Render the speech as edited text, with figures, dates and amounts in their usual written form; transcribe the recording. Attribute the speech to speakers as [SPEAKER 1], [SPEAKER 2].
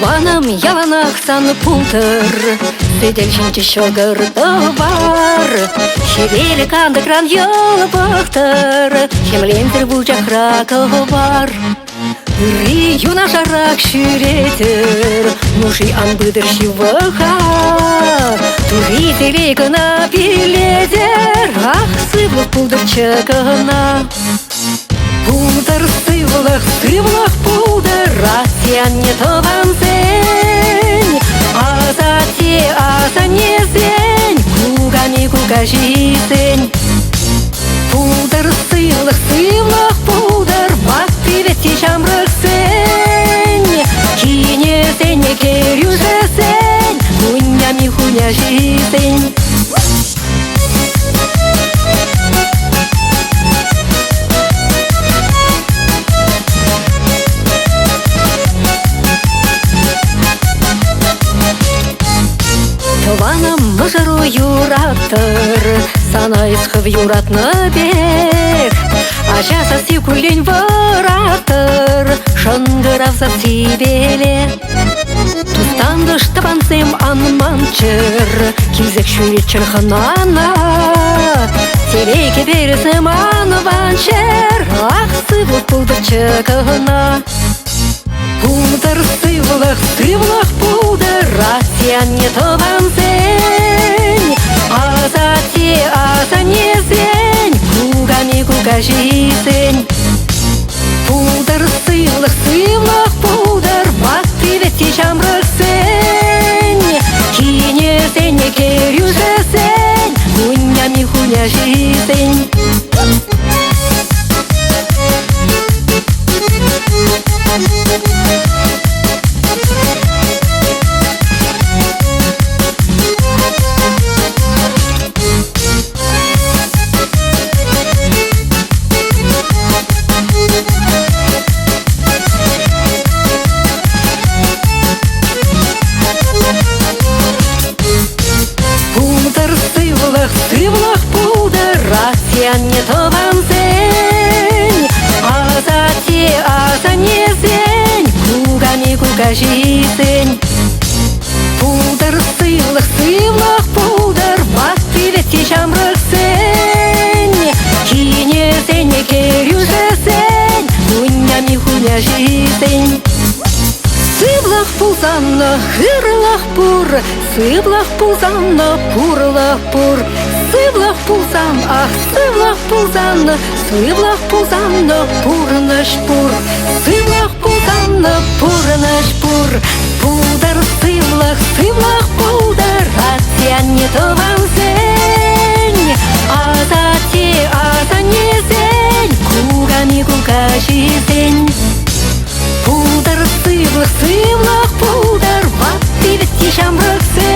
[SPEAKER 1] Тованам яланах сан пултыр, Сыдельшинче шогыр товар. Шевеле канды кран йолы бахтыр, Шемлемдер бужахра ковар. Ри юна жарак шүретер, Нуши анбыдыр шиваха. Тури телегана биледер, Ах, сывлых пулдыр чакана. Пулдыр сывлых пулдыр, Расиян не тован зень. Аза не зень, Кугами кугажи зень. Пулдыр сывлых пулдыр, Бакты вети жамрых зень. Кине зень, керюже зень, Хунями хуняжи зень. Тованам мыжыру юраттыр, Санайсқып юратны бек. Ажаса сикулень вараттыр, Шындырав за сибеле. Тустандыш табансем анманчыр, Кизек шүрет чырханана. Тереке бересем анванчыр, Ах, сывлық пулдыр чакана. Пулдыр сывлық пулдыр, Расиян не тован зень. Аза не зень, Кугами кугажи зень. Пулдыр сывлық пулдыр, Бакты вети жамрых зень. Кине зень, керюже зень, Хунями хуняжи зень. Сывлых пулдыр, Расиян не тован зень. Аза не зень, Кугами кугажи зень. Пулдыр сывлых пулдыр, Бакты вети жамрых зень. Кине зень, керюже зень, Хунями хуняжи зень. Сывлах пулзанна, хырлах пур, Сывлах пулзанна, пурлах пур. Сывлах пулзан, ах, сывлах пулзанна, Сывлах пулзанна, пурныш пур. Сывлах пулзанна, пурныш пур. Пулдыр сывлах пулдыр, Расиян не тован зень. Аза не зень, Кугами кугажи зень. Пулдыр сывлых пулдыр, Бакты вети жамрых зень.